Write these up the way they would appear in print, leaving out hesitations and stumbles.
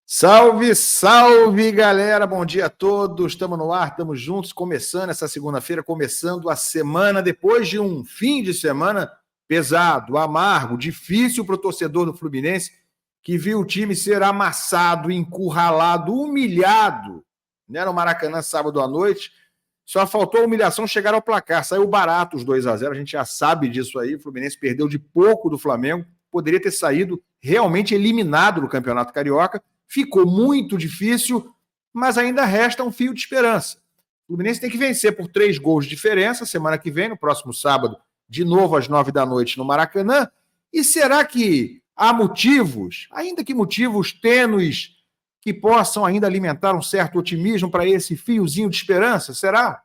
Salve, salve, galera! Bom dia a todos. Estamos no ar, estamos juntos, começando essa segunda-feira, começando a semana, depois de um fim de semana pesado, amargo, difícil para o torcedor do Fluminense, que viu o time ser amassado, encurralado, humilhado, né, no Maracanã, sábado à noite. Só faltou a humilhação chegar ao placar. Saiu barato os 2-0, a gente já sabe disso aí. O Fluminense perdeu de pouco do Flamengo, poderia ter saído realmente eliminado do Campeonato Carioca. Ficou muito difícil, mas ainda resta um fio de esperança. O Fluminense tem que vencer por 3 gols de diferença semana que vem, no próximo sábado, de novo às 9 da noite no Maracanã. E será que há motivos, ainda que motivos tênues, que possam ainda alimentar um certo otimismo para esse fiozinho de esperança? Será?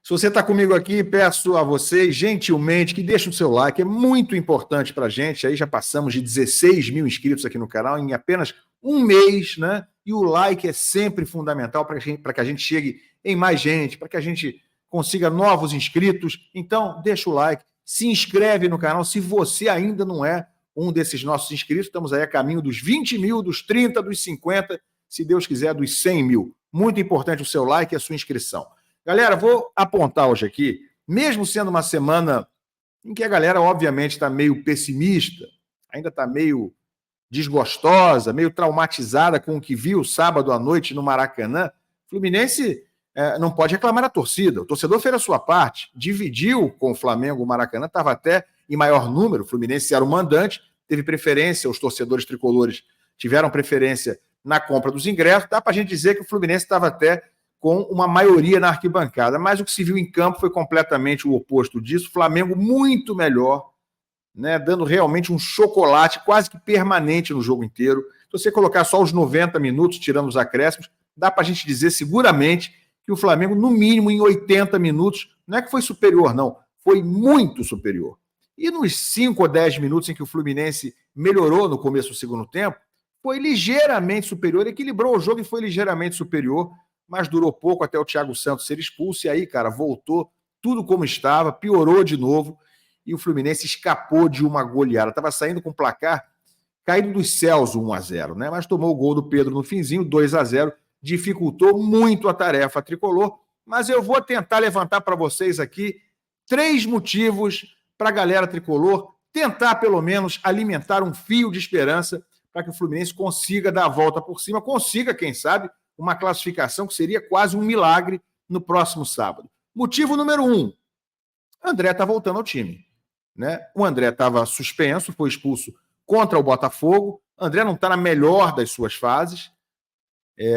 Se você está comigo aqui, peço a vocês, gentilmente, que deixem o seu like, é muito importante para a gente. Aí já passamos de 16 mil inscritos aqui no canal em apenas um mês, né? E o like é sempre fundamental para que a gente chegue em mais gente, para que a gente consiga novos inscritos. Então, deixa o like, se inscreve no canal se você ainda não é um desses nossos inscritos. Estamos aí a caminho dos 20 mil, dos 30, dos 50, se Deus quiser, dos 100 mil. Muito importante o seu like e a sua inscrição. Galera, vou apontar hoje aqui, mesmo sendo uma semana em que a galera, obviamente, está meio pessimista, ainda está meio desgostosa, meio traumatizada com o que viu sábado à noite no Maracanã, o Fluminense não pode reclamar da torcida. O torcedor fez a sua parte, dividiu com o Flamengo o Maracanã, estava até em maior número, o Fluminense era o mandante, teve preferência, os torcedores tricolores tiveram preferência na compra dos ingressos. Dá para a gente dizer que o Fluminense estava até com uma maioria na arquibancada, mas o que se viu em campo foi completamente o oposto disso. O Flamengo muito melhor, né, dando realmente um chocolate quase que permanente no jogo inteiro. Se você colocar só os 90 minutos, tirando os acréscimos, dá para a gente dizer seguramente que o Flamengo, no mínimo em 80 minutos, não é que foi superior, não, foi muito superior. E nos 5 ou 10 minutos em que o Fluminense melhorou no começo do segundo tempo, foi ligeiramente superior, equilibrou o jogo e foi ligeiramente superior, mas durou pouco até o Thiago Santos ser expulso, e aí, cara, voltou tudo como estava, piorou de novo, e o Fluminense escapou de uma goleada. Estava saindo com o placar caído dos céus, 1-0, né? Mas tomou o gol do Pedro no finzinho, 2-0, dificultou muito a tarefa tricolor, mas eu vou tentar levantar para vocês aqui 3 motivos para a galera tricolor tentar, pelo menos, alimentar um fio de esperança para que o Fluminense consiga dar a volta por cima, consiga, quem sabe, uma classificação que seria quase um milagre no próximo sábado. Motivo número 1, André está voltando ao time, né? O André estava suspenso, foi expulso contra o Botafogo. André não está na melhor das suas fases,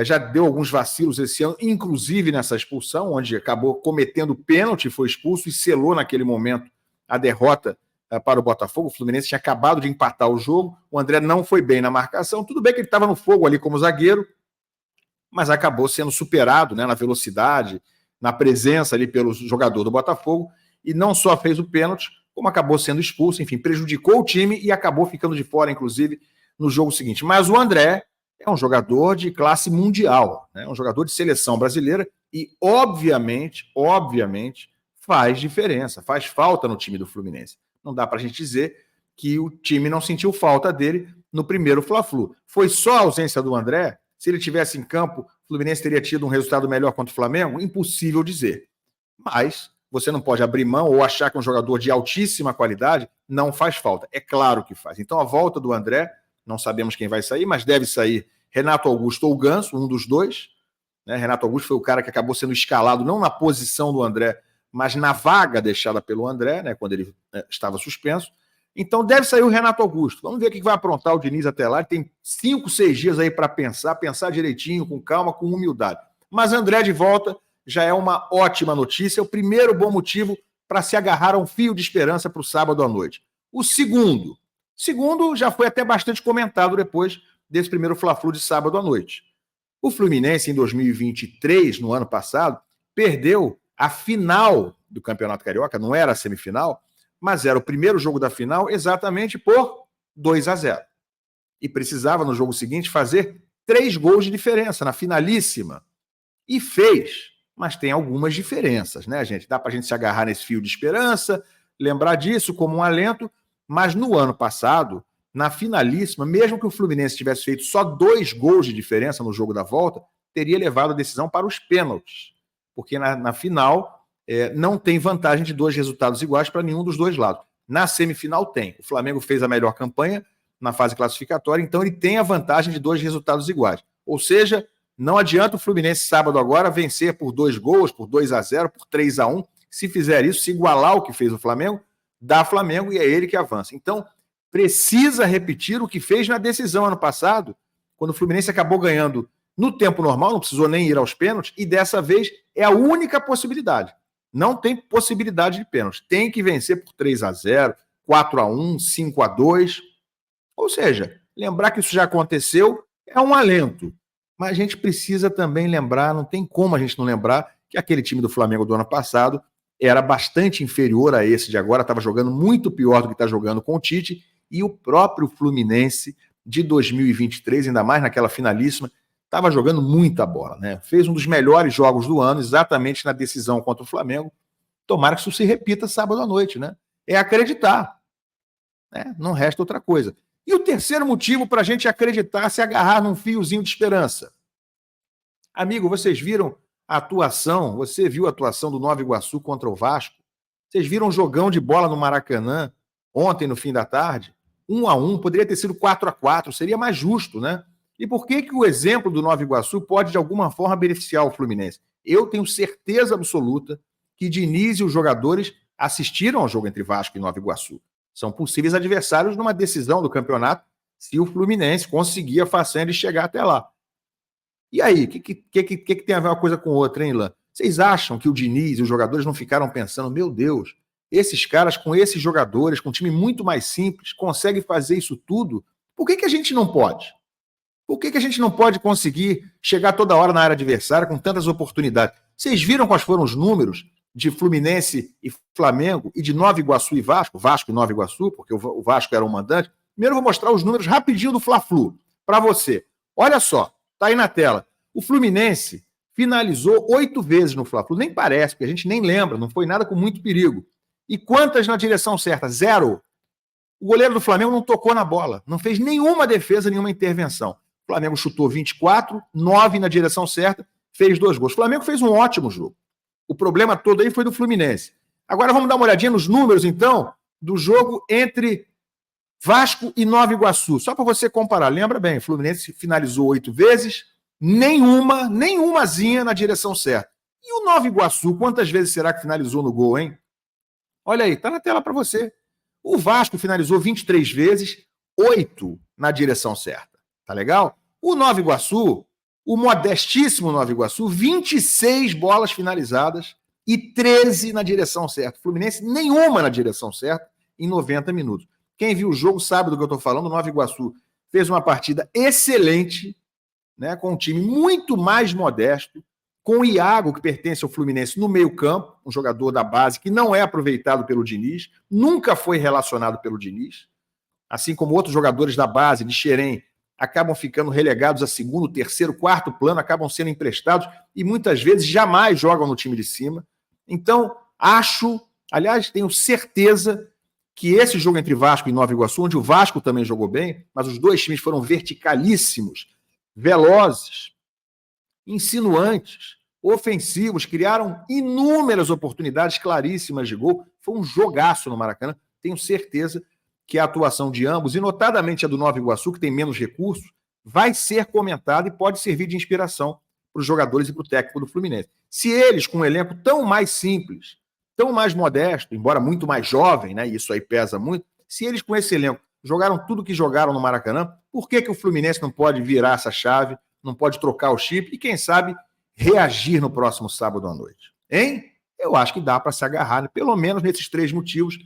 já deu alguns vacilos esse ano, inclusive nessa expulsão, onde acabou cometendo pênalti, foi expulso e selou naquele momento a derrota para o Botafogo. O Fluminense tinha acabado de empatar o jogo, o André não foi bem na marcação, tudo bem que ele estava no fogo ali como zagueiro, mas acabou sendo superado, né, na velocidade, na presença ali pelo jogador do Botafogo, e não só fez o pênalti, como acabou sendo expulso, enfim, prejudicou o time e acabou ficando de fora, inclusive, no jogo seguinte. Mas o André é um jogador de classe mundial, né, um jogador de seleção brasileira e, obviamente, faz diferença, faz falta no time do Fluminense. Não dá para a gente dizer que o time não sentiu falta dele no primeiro Fla-Flu. Foi só a ausência do André? Se ele tivesse em campo, o Fluminense teria tido um resultado melhor contra o Flamengo? Impossível dizer. Mas você não pode abrir mão ou achar que um jogador de altíssima qualidade não faz falta. É claro que faz. Então, a volta do André, não sabemos quem vai sair, mas deve sair Renato Augusto ou Ganso, um dos dois. Né? Renato Augusto foi o cara que acabou sendo escalado não na posição do André, mas na vaga deixada pelo André, né, quando ele estava suspenso. Então deve sair o Renato Augusto. Vamos ver o que vai aprontar o Diniz até lá. Ele tem 5, 6 dias aí para pensar direitinho, com calma, com humildade. Mas André de volta já é uma ótima notícia, é o primeiro bom motivo para se agarrar a um fio de esperança para o sábado à noite. O segundo já foi até bastante comentado depois desse primeiro Fla-Flu de sábado à noite. O Fluminense, em 2023, no ano passado, perdeu a final do Campeonato Carioca, não era a semifinal, mas era o primeiro jogo da final exatamente por 2-0. E precisava, no jogo seguinte, fazer 3 gols de diferença na finalíssima. E fez, mas tem algumas diferenças, né, gente? Dá para a gente se agarrar nesse fio de esperança, lembrar disso como um alento, mas no ano passado, na finalíssima, mesmo que o Fluminense tivesse feito só 2 gols de diferença no jogo da volta, teria levado a decisão para os pênaltis, porque na final não tem vantagem de 2 resultados iguais para nenhum dos dois lados. Na semifinal tem. O Flamengo fez a melhor campanha na fase classificatória, então ele tem a vantagem de 2 resultados iguais. Ou seja, não adianta o Fluminense sábado agora vencer por 2 gols, por 2-0, por 3-1. Se fizer isso, se igualar o que fez o Flamengo, dá Flamengo e é ele que avança. Então, precisa repetir o que fez na decisão ano passado, quando o Fluminense acabou ganhando no tempo normal, não precisou nem ir aos pênaltis, e dessa vez é a única possibilidade. Não tem possibilidade de pênalti. Tem que vencer por 3-0, 4-1, 5-2. Ou seja, lembrar que isso já aconteceu é um alento. Mas a gente precisa também lembrar, não tem como a gente não lembrar, que aquele time do Flamengo do ano passado era bastante inferior a esse de agora, estava jogando muito pior do que está jogando com o Tite, e o próprio Fluminense de 2023, ainda mais naquela finalíssima, estava jogando muita bola, né? Fez um dos melhores jogos do ano, exatamente na decisão contra o Flamengo. Tomara que isso se repita sábado à noite, né? É acreditar, né? Não resta outra coisa. E o terceiro motivo para a gente acreditar, se agarrar num fiozinho de esperança. Amigo, vocês viram a atuação, você viu a atuação do Nova Iguaçu contra o Vasco? Vocês viram um jogão de bola no Maracanã ontem, no fim da tarde? 1-1, poderia ter sido 4-4, seria mais justo, né? E por que o exemplo do Nova Iguaçu pode, de alguma forma, beneficiar o Fluminense? Eu tenho certeza absoluta que Diniz e os jogadores assistiram ao jogo entre Vasco e Nova Iguaçu. São possíveis adversários numa decisão do campeonato se o Fluminense conseguir a façanha de chegar até lá. E aí, o que tem a ver uma coisa com outra, hein, Ilan? Vocês acham que o Diniz e os jogadores não ficaram pensando, meu Deus, esses caras com esses jogadores, com um time muito mais simples, conseguem fazer isso tudo? Por que a gente não pode? Por que a gente não pode conseguir chegar toda hora na área adversária com tantas oportunidades? Vocês viram quais foram os números de Fluminense e Flamengo e de Nova Iguaçu e Vasco? Vasco e Nova Iguaçu, porque o Vasco era o mandante. Primeiro eu vou mostrar os números rapidinho do Fla-Flu para você. Olha só, tá aí na tela. O Fluminense finalizou 8 vezes no Fla-Flu. Nem parece, porque a gente nem lembra, não foi nada com muito perigo. E quantas na direção certa? 0. O goleiro do Flamengo não tocou na bola, não fez nenhuma defesa, nenhuma intervenção. O Flamengo chutou 24, 9 na direção certa, fez 2 gols. O Flamengo fez um ótimo jogo. O problema todo aí foi do Fluminense. Agora vamos dar uma olhadinha nos números, então, do jogo entre Vasco e Nova Iguaçu. Só para você comparar. Lembra bem, o Fluminense finalizou 8 vezes, nenhumazinha na direção certa. E o Nova Iguaçu, quantas vezes será que finalizou no gol, hein? Olha aí, tá na tela para você. O Vasco finalizou 23 vezes, 8 na direção certa. Tá legal? O Nova Iguaçu, o modestíssimo Nova Iguaçu, 26 bolas finalizadas e 13 na direção certa. Fluminense, nenhuma na direção certa em 90 minutos. Quem viu o jogo sabe do que eu estou falando. O Nova Iguaçu fez uma partida excelente, né, com um time muito mais modesto, com o Iago, que pertence ao Fluminense, no meio-campo, um jogador da base que não é aproveitado pelo Diniz, nunca foi relacionado pelo Diniz, assim como outros jogadores da base, de Xerém, acabam ficando relegados a segundo, terceiro, quarto plano, acabam sendo emprestados e muitas vezes jamais jogam no time de cima. Então, tenho certeza que esse jogo entre Vasco e Nova Iguaçu, onde o Vasco também jogou bem, mas os dois times foram verticalíssimos, velozes, insinuantes, ofensivos, criaram inúmeras oportunidades claríssimas de gol. Foi um jogaço no Maracanã. Tenho certeza que a atuação de ambos, e notadamente a do Nova Iguaçu, que tem menos recursos, vai ser comentada e pode servir de inspiração para os jogadores e para o técnico do Fluminense. Se eles, com um elenco tão mais simples, tão mais modesto, embora muito mais jovem, né, e isso aí pesa muito, se eles com esse elenco jogaram tudo que jogaram no Maracanã, por que o Fluminense não pode virar essa chave, não pode trocar o chip e, quem sabe, reagir no próximo sábado à noite? Hein? Eu acho que dá para se agarrar, né, pelo menos nesses 3 motivos,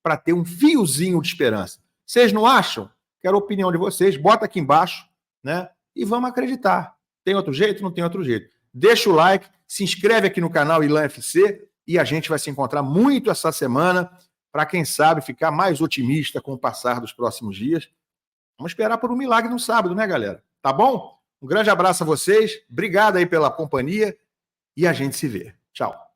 para ter um fiozinho de esperança. Vocês não acham? Quero a opinião de vocês. Bota aqui embaixo, né? E vamos acreditar. Tem outro jeito? Não tem outro jeito. Deixa o like, se inscreve aqui no canal Ilan FC e a gente vai se encontrar muito essa semana para quem sabe ficar mais otimista com o passar dos próximos dias. Vamos esperar por um milagre no sábado, né, galera? Tá bom? Um grande abraço a vocês, obrigado aí pela companhia e a gente se vê. Tchau.